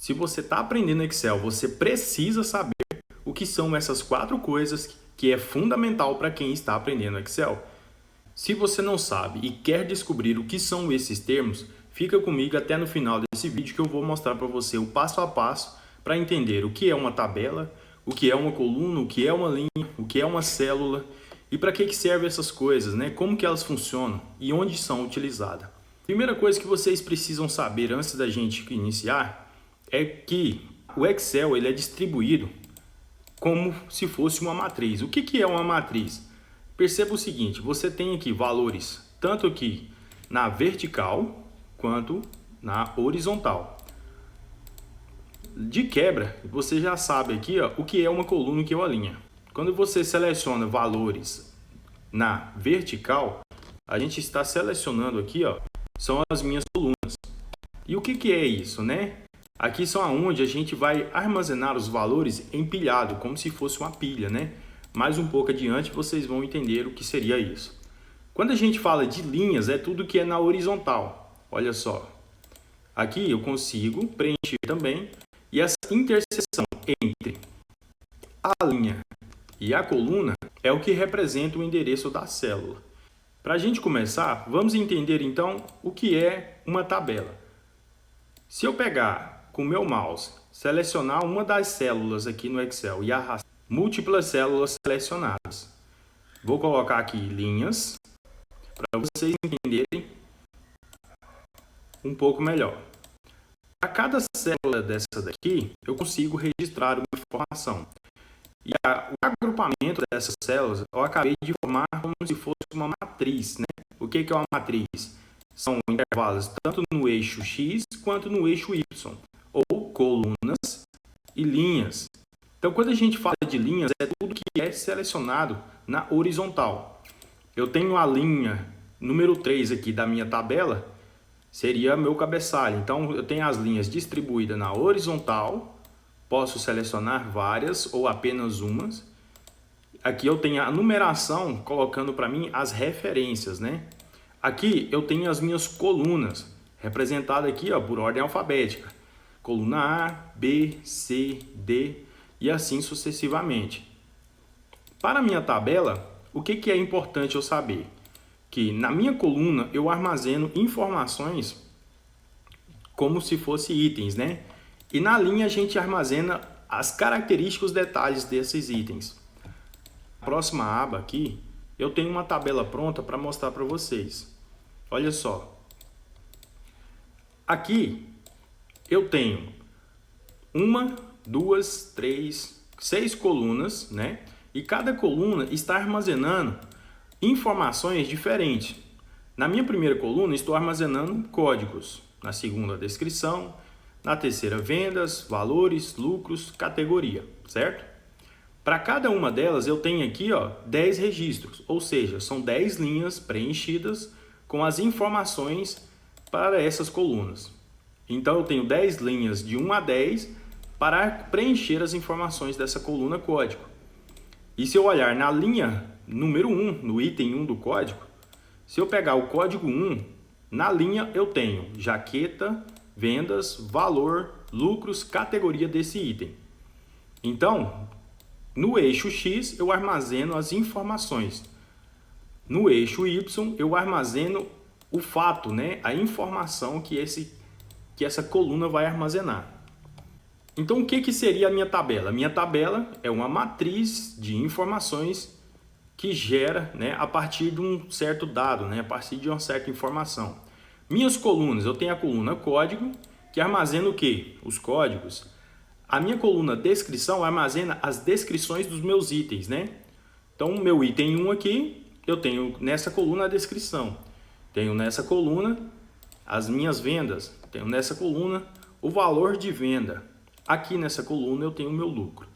Se você está aprendendo Excel, você precisa saber o que são essas 4 coisas que é fundamental para quem está aprendendo Excel. Se você não sabe e quer descobrir o que são esses termos, fica comigo até no final desse vídeo que eu vou mostrar para você o passo a passo para entender o que é uma tabela, o que é uma coluna, o que é uma linha, o que é uma célula e para que servem essas coisas, né? Como que elas funcionam e onde são utilizadas. Primeira coisa que vocês precisam saber antes da gente iniciar é que o Excel ele é distribuído como se fosse uma matriz. O que é uma matriz? Perceba o seguinte, você tem aqui valores tanto aqui na vertical quanto na horizontal. De quebra, você já sabe aqui o que é uma coluna e o que é uma linha. Quando você seleciona valores na vertical, a gente está selecionando aqui, são as minhas colunas. E o que é isso, né? Aqui são onde a gente vai armazenar os valores empilhado, como se fosse uma pilha, né? Mais um pouco adiante vocês vão entender o que seria isso. Quando a gente fala de linhas, é tudo que é na horizontal. Olha só. Aqui eu consigo preencher também. E essa interseção entre a linha e a coluna é o que representa o endereço da célula. Para a gente começar, vamos entender então o que é uma tabela. Se eu pegar com o meu mouse, selecionar uma das células aqui no Excel e arrastar múltiplas células selecionadas. Vou colocar aqui linhas para vocês entenderem um pouco melhor. Para cada célula dessa daqui, eu consigo registrar uma informação. E o agrupamento dessas células eu acabei de formar como se fosse uma matriz, né? O que é uma matriz? São intervalos tanto no eixo X quanto no eixo Y, ou colunas e linhas. Então, quando a gente fala de linhas, é tudo que é selecionado na horizontal. Eu tenho a linha número 3 aqui da minha tabela, seria meu cabeçalho. Então, eu tenho as linhas distribuídas na horizontal, posso selecionar várias ou apenas umas. Aqui eu tenho a numeração, colocando para mim as referências, né? Aqui eu tenho as minhas colunas, representadas aqui por ordem alfabética. Coluna A, B, C, D e assim sucessivamente. Para a minha tabela, o que é importante eu saber? Que na minha coluna eu armazeno informações como se fossem itens, né? E na linha a gente armazena as características, os detalhes desses itens. Na próxima aba aqui, eu tenho uma tabela pronta para mostrar para vocês. Olha só. Aqui eu tenho 1, 2, 3, 6 colunas, né? E cada coluna está armazenando informações diferentes. Na minha primeira coluna, estou armazenando códigos. Na segunda, descrição. Na terceira, vendas, valores, lucros, categoria, certo? Para cada uma delas, eu tenho aqui 10 registros, ou seja, são 10 linhas preenchidas com as informações para essas colunas. Então, eu tenho 10 linhas de 1 a 10 para preencher as informações dessa coluna código. E se eu olhar na linha número 1, no item 1 do código, se eu pegar o código 1, na linha eu tenho jaqueta, vendas, valor, lucros, categoria desse item. Então, no eixo X eu armazeno as informações. No eixo Y eu armazeno o fato, né? A informação que essa coluna vai armazenar. Então, o que seria a minha tabela? A minha tabela é uma matriz de informações que gera, né, a partir de um certo dado, né, a partir de uma certa informação. Minhas colunas, eu tenho a coluna código, que armazena o quê? Os códigos. A minha coluna descrição armazena as descrições dos meus itens, né? Então, o meu item 1 aqui, eu tenho nessa coluna a descrição. Tenho nessa coluna as minhas vendas. Tenho nessa coluna o valor de venda. Aqui nessa coluna eu tenho o meu lucro.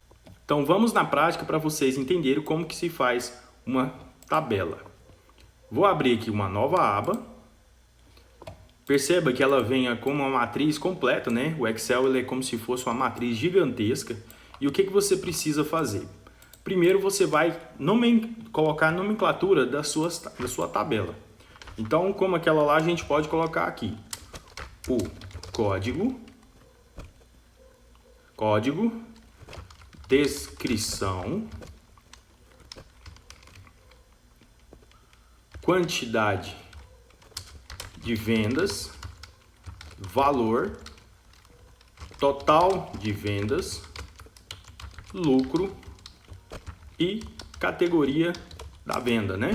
Então vamos na prática para vocês entenderem como que se faz uma tabela. Vou abrir aqui uma nova aba. Perceba que ela vem como uma matriz completa, né? O Excel ele é como se fosse uma matriz gigantesca. E o que você precisa fazer? Primeiro você vai colocar a nomenclatura da sua tabela. Então, como aquela lá, a gente pode colocar aqui o código código, descrição, quantidade de vendas, valor, total de vendas, lucro e categoria da venda, né?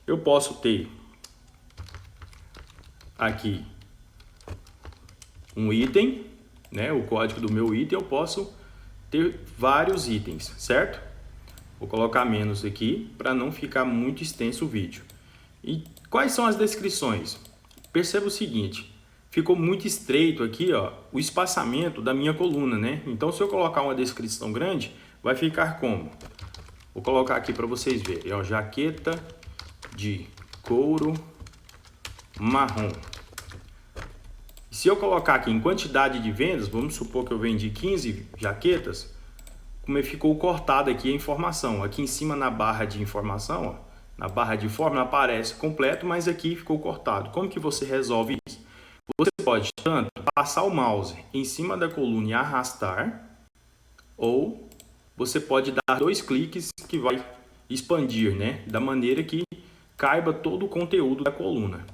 Eu posso ter aqui um item, né? O código do meu item, eu posso ter vários itens, certo? Vou colocar menos aqui para não ficar muito extenso o vídeo. E quais são as descrições? Perceba o seguinte, ficou muito estreito aqui, ó, o espaçamento da minha coluna, né? Então, se eu colocar uma descrição grande, vai ficar como? Vou colocar aqui para vocês verem, ó, jaqueta de couro marrom. Se eu colocar aqui em quantidade de vendas, vamos supor que eu vendi 15 jaquetas, como ficou cortada aqui a informação. Aqui em cima na barra de informação, ó, na barra de fórmula aparece completo, mas aqui ficou cortado. Como que você resolve isso? Você pode tanto passar o mouse em cima da coluna e arrastar, ou você pode dar 2 cliques que vai expandir, né? Da maneira que caiba todo o conteúdo da coluna.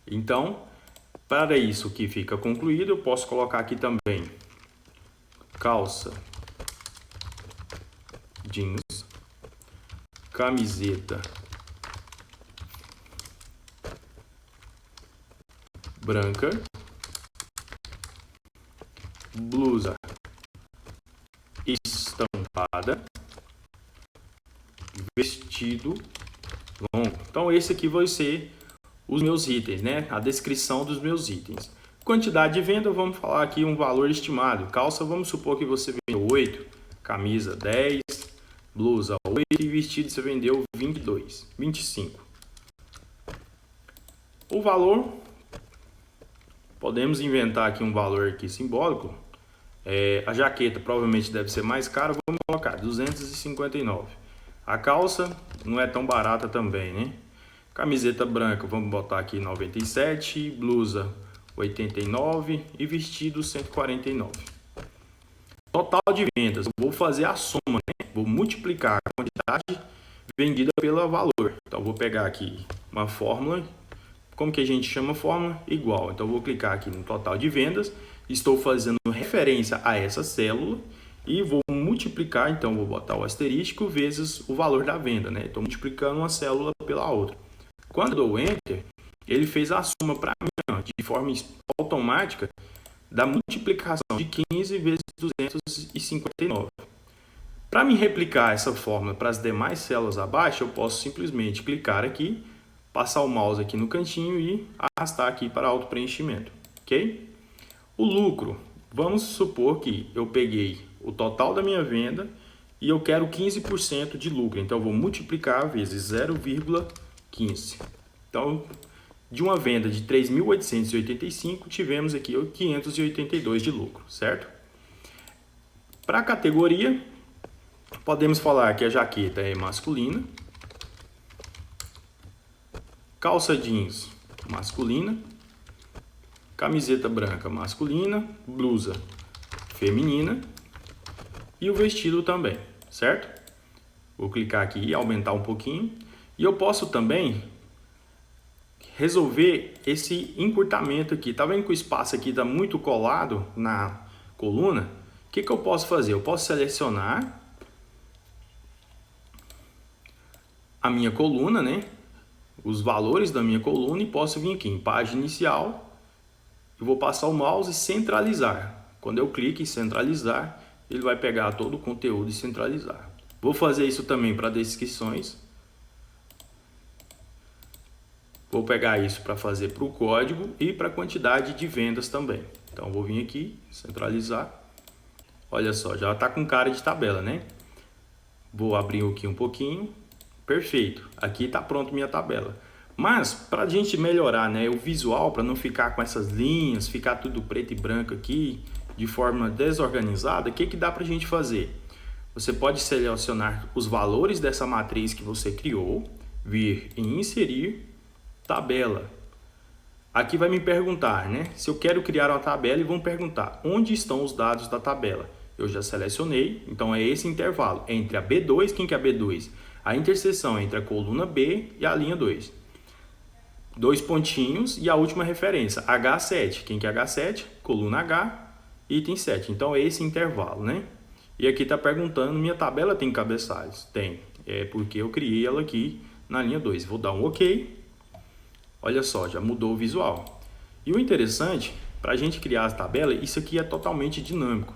Então, para isso que fica concluído, eu posso colocar aqui também calça jeans, camiseta branca, blusa estampada, vestido longo. Então esse aqui vai ser os meus itens, né? A descrição dos meus itens. Quantidade de venda, vamos falar aqui um valor estimado. Calça, vamos supor que você vendeu 8, camisa 10, blusa 8 e vestido você vendeu 22, 25. O valor, podemos inventar aqui um valor aqui simbólico. A jaqueta provavelmente deve ser mais cara, vamos colocar 259. A calça não é tão barata também, né? Camiseta branca, vamos botar aqui 97, blusa 89 e vestido 149. Total de vendas, eu vou fazer a soma, né? Vou multiplicar a quantidade vendida pelo valor. Então vou pegar aqui uma fórmula. Como que a gente chama a fórmula? Igual. Então vou clicar aqui no total de vendas, estou fazendo referência a essa célula e vou multiplicar, então vou botar o asterisco vezes o valor da venda, né? Estou multiplicando uma célula pela outra. Quando eu dou Enter, ele fez a soma para mim, ó, de forma automática da multiplicação de 15 vezes 259. Para me replicar essa fórmula para as demais células abaixo, eu posso simplesmente clicar aqui, passar o mouse aqui no cantinho e arrastar aqui para auto-preenchimento, ok? O lucro, vamos supor que eu peguei o total da minha venda e eu quero 15% de lucro, então eu vou multiplicar vezes 0,15. Então, de uma venda de 3.885, tivemos aqui 582 de lucro, certo? Para a categoria, podemos falar que a jaqueta é masculina, calça jeans masculina, camiseta branca masculina, blusa feminina e o vestido também, certo? Vou clicar aqui e aumentar um pouquinho. E eu posso também resolver esse encurtamento aqui. Tá vendo que o espaço aqui está muito colado na coluna? O que eu posso fazer? Eu posso selecionar a minha coluna, né? Os valores da minha coluna e posso vir aqui em página inicial. Eu vou passar o mouse e centralizar. Quando eu clico em centralizar, ele vai pegar todo o conteúdo e centralizar. Vou fazer isso também para descrições. Vou pegar isso para fazer para o código e para a quantidade de vendas também. Então, vou vir aqui, centralizar. Olha só, já está com cara de tabela, né? Vou abrir aqui um pouquinho. Perfeito. Aqui está pronto minha tabela. Mas, para a gente melhorar, né, o visual, para não ficar com essas linhas, ficar tudo preto e branco aqui, de forma desorganizada, o que dá para a gente fazer? Você pode selecionar os valores dessa matriz que você criou, vir em inserir, tabela. Aqui vai me perguntar, né? Se eu quero criar uma tabela e vão perguntar onde estão os dados da tabela. eu já selecionei, então é esse intervalo entre a B2, quem que é a B2? A interseção entre a coluna B e a linha 2. 2 pontinhos e a última referência, H7. Quem que é H7? Coluna H, item 7. Então é esse intervalo, né? E aqui está perguntando, minha tabela tem cabeçalhos? Tem. É porque eu criei ela aqui na linha 2. Vou dar um OK. Olha só, já mudou o visual. E o interessante, para a gente criar a tabela, isso aqui é totalmente dinâmico.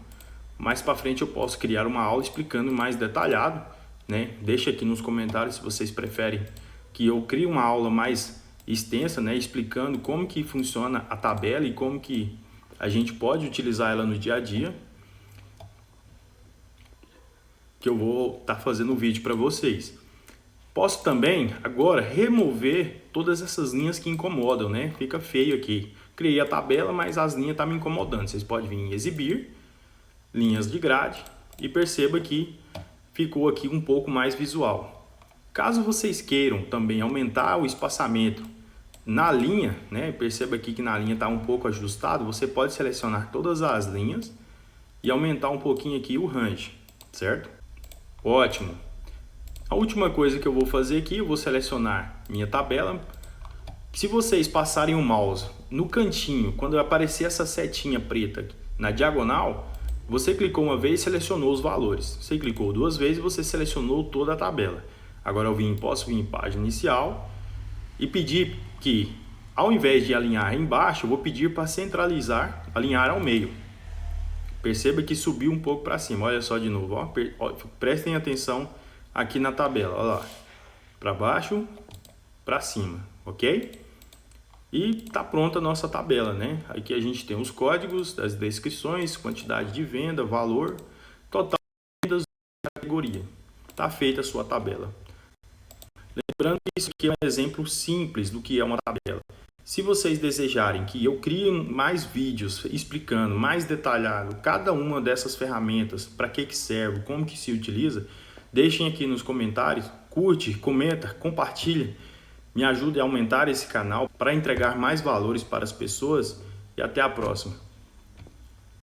Mais para frente eu posso criar uma aula explicando mais detalhado, né? Deixa aqui nos comentários se vocês preferem que eu crie uma aula mais extensa, né? Explicando como que funciona a tabela e como que a gente pode utilizar ela no dia a dia. Que eu vou estar fazendo um vídeo para vocês. Posso também agora remover todas essas linhas que incomodam, né? Fica feio aqui. Criei a tabela, mas as linhas estão me incomodando. Vocês podem vir em exibir, linhas de grade e perceba que ficou aqui um pouco mais visual. Caso vocês queiram também aumentar o espaçamento na linha, né? Perceba aqui que na linha está um pouco ajustado. Você pode selecionar todas as linhas e aumentar um pouquinho aqui o range, certo? Ótimo. A última coisa que eu vou fazer aqui, eu vou selecionar minha tabela. Se vocês passarem o mouse no cantinho, quando aparecer essa setinha preta na diagonal, você clicou uma vez e selecionou os valores. Você clicou duas vezes e você selecionou toda a tabela. Agora eu posso vir em página inicial e pedir que, ao invés de alinhar embaixo, eu vou pedir para centralizar, alinhar ao meio. Perceba que subiu um pouco para cima. Olha só de novo, ó. Prestem atenção aqui na tabela, olha lá, para baixo, para cima, ok? E tá pronta a nossa tabela, né? Aqui a gente tem os códigos das descrições, quantidade de venda, valor, total de vendas, categoria. Tá feita a sua tabela. Lembrando que isso aqui é um exemplo simples do que é uma tabela. Se vocês desejarem que eu crie mais vídeos explicando mais detalhado cada uma dessas ferramentas, para que serve, como que se utiliza, deixem aqui nos comentários, curte, comenta, compartilha, me ajude a aumentar esse canal para entregar mais valores para as pessoas e até a próxima.